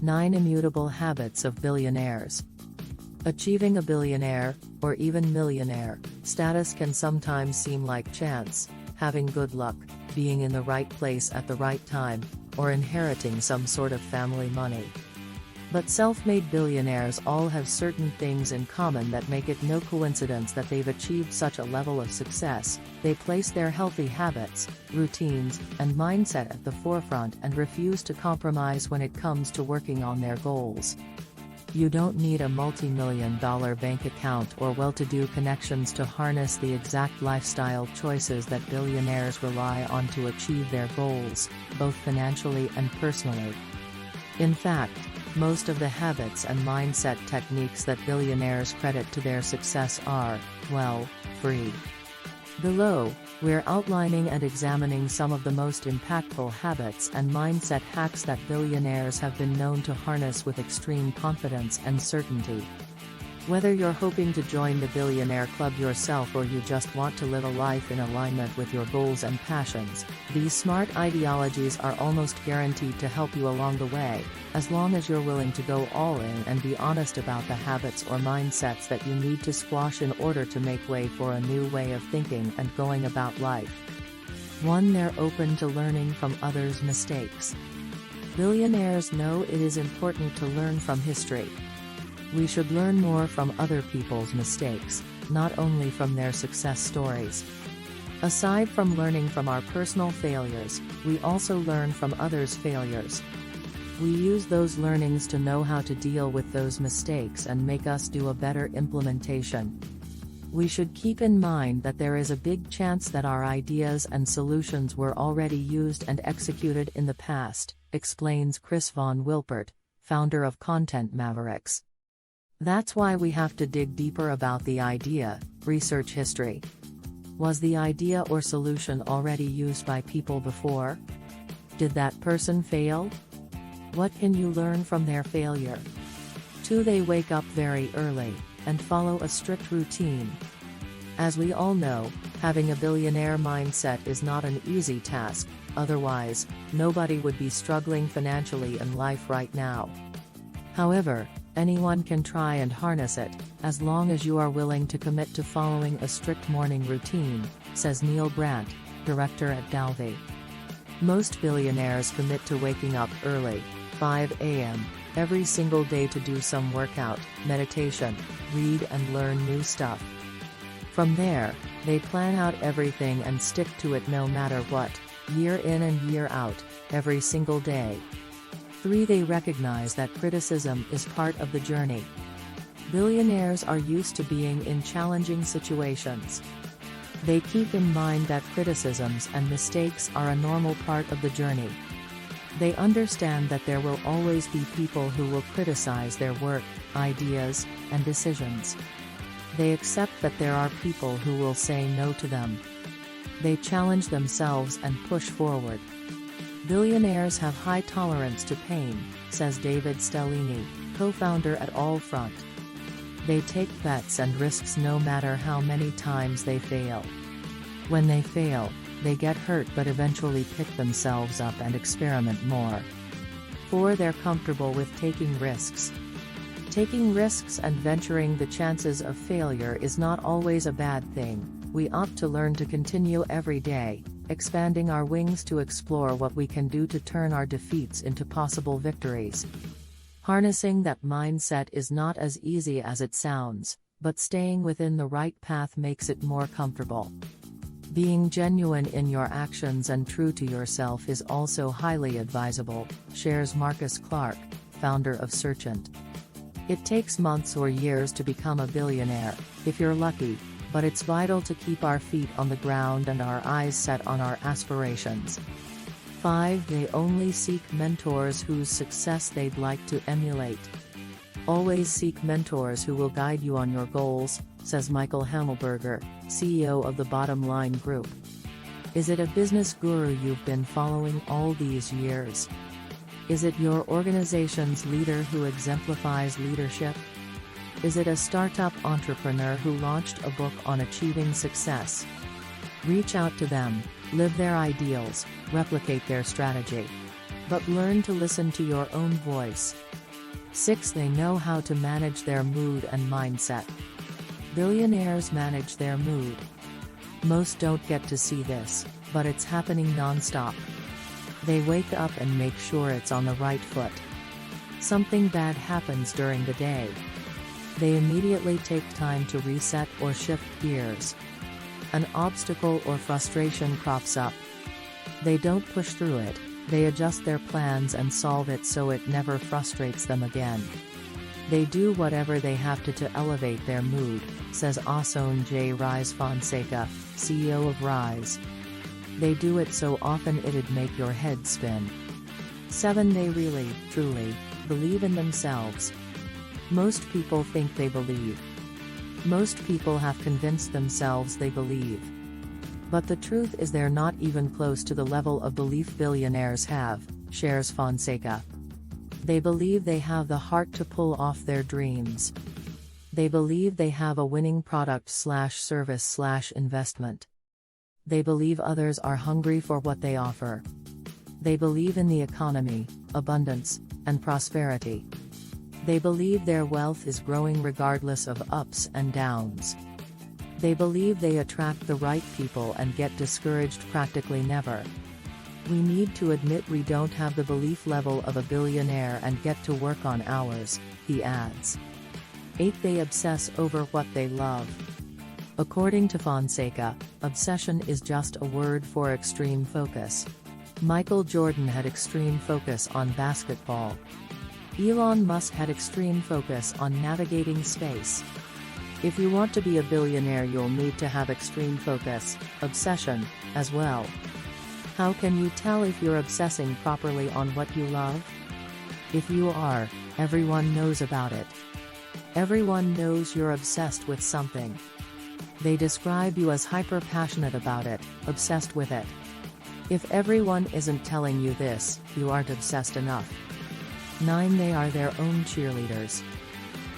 9 Immutable Habits of Billionaires. Achieving a billionaire, or even millionaire, status can sometimes seem like chance, having good luck, being in the right place at the right time, or inheriting some sort of family money. But self-made billionaires all have certain things in common that make it no coincidence that they've achieved such a level of success. They place their healthy habits, routines, and mindset at the forefront and refuse to compromise when it comes to working on their goals. You don't need a multi-million-dollar bank account or well-to-do connections to harness the exact lifestyle choices that billionaires rely on to achieve their goals, both financially and personally. In fact, most of the habits and mindset techniques that billionaires credit to their success are, well, free. Below, we're outlining and examining some of the most impactful habits and mindset hacks that billionaires have been known to harness with extreme confidence and certainty. Whether you're hoping to join the Billionaire Club yourself or you just want to live a life in alignment with your goals and passions, these smart ideologies are almost guaranteed to help you along the way, as long as you're willing to go all in and be honest about the habits or mindsets that you need to squash in order to make way for a new way of thinking and going about life. 1. They're open to learning from others' mistakes. Billionaires know it is important to learn from history. We should learn more from other people's mistakes, not only from their success stories. Aside from learning from our personal failures, we also learn from others' failures. We use those learnings to know how to deal with those mistakes and make us do a better implementation. We should keep in mind that there is a big chance that our ideas and solutions were already used and executed in the past, explains Chris Von Wilpert, founder of Content Mavericks. That's why we have to dig deeper about the idea, research history. Was the idea or solution already used by people before? Did that person fail? What can you learn from their failure? 2. They wake up very early, and follow a strict routine. As we all know, having a billionaire mindset is not an easy task, otherwise, nobody would be struggling financially in life right now. However, anyone can try and harness it, as long as you are willing to commit to following a strict morning routine, says Neil Brandt, director at Dalvey. Most billionaires commit to waking up early, 5 a.m., every single day to do some workout, meditation, read and learn new stuff. From there, they plan out everything and stick to it no matter what, year in and year out, every single day. 3. They recognize that criticism is part of the journey. Billionaires are used to being in challenging situations. They keep in mind that criticisms and mistakes are a normal part of the journey. They understand that there will always be people who will criticize their work, ideas, and decisions. They accept that there are people who will say no to them. They challenge themselves and push forward. Billionaires have high tolerance to pain, says David Stellini, co-founder at Allfront. They take bets and risks no matter how many times they fail. When they fail, they get hurt but eventually pick themselves up and experiment more. 4. They're comfortable with taking risks. Taking risks and venturing the chances of failure is not always a bad thing. We opt to learn to continue every day, expanding our wings to explore what we can do to turn our defeats into possible victories. Harnessing that mindset is not as easy as it sounds, but staying within the right path makes it more comfortable. Being genuine in your actions and true to yourself is also highly advisable, shares Marcus Clark, founder of Searchant. It takes months or years to become a billionaire, if you're lucky, but it's vital to keep our feet on the ground and our eyes set on our aspirations. 5. They only seek mentors whose success they'd like to emulate. Always seek mentors who will guide you on your goals, says Michael Hammelberger, CEO of the Bottom Line Group. Is it a business guru you've been following all these years? Is it your organization's leader who exemplifies leadership? Is it a startup entrepreneur who launched a book on achieving success? Reach out to them, live their ideals, replicate their strategy. but learn to listen to your own voice. 6. They know how to manage their mood and mindset. Billionaires manage their mood. Most don't get to see this, but it's happening non-stop. They wake up and make sure it's on the right foot. Something bad happens during the day. They immediately take time to reset or shift gears. An obstacle or frustration crops up. They don't push through it, they adjust their plans and solve it so it never frustrates them again. They do whatever they have to elevate their mood, says Ason J. Rise Fonseca, CEO of Rise. They do it so often it'd make your head spin. 7. They really, truly, believe in themselves. Most people think they believe. Most people have convinced themselves they believe. But the truth is they're not even close to the level of belief billionaires have, shares Fonseca. They believe they have the heart to pull off their dreams. They believe they have a winning product/service/investment. They believe others are hungry for what they offer. They believe in the economy, abundance, and prosperity. They believe their wealth is growing regardless of ups and downs. They believe they attract the right people and get discouraged practically never. We need to admit we don't have the belief level of a billionaire and get to work on ours, he adds. 8. They obsess over what they love. According to Fonseca, obsession is just a word for extreme focus. Michael Jordan had extreme focus on basketball. Elon Musk had extreme focus on navigating space. If you want to be a billionaire, you'll need to have extreme focus, obsession, as well. How can you tell if you're obsessing properly on what you love? If you are, everyone knows about it. Everyone knows you're obsessed with something. They describe you as hyper-passionate about it, obsessed with it. If everyone isn't telling you this, you aren't obsessed enough. 9. They are their own cheerleaders.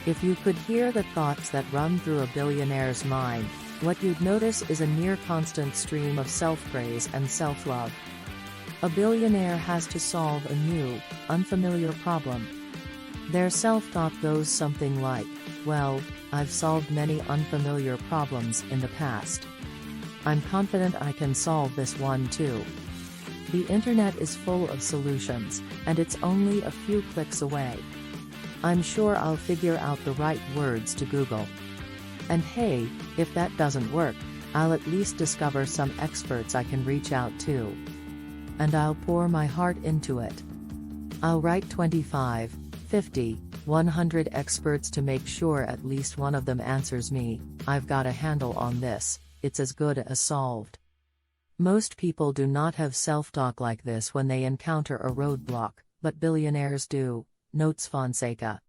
If you could hear the thoughts that run through a billionaire's mind, what you'd notice is a near constant stream of self-praise and self-love. A billionaire has to solve a new, unfamiliar problem. Their self-talk goes something like, well, I've solved many unfamiliar problems in the past. I'm confident I can solve this one too. The internet is full of solutions, and it's only a few clicks away. I'm sure I'll figure out the right words to Google. And hey, if that doesn't work, I'll at least discover some experts I can reach out to. And I'll pour my heart into it. I'll write 25, 50, 100 experts to make sure at least one of them answers me. I've got a handle on this, it's as good as solved. Most people do not have self-talk like this when they encounter a roadblock, but billionaires do, notes Fonseca.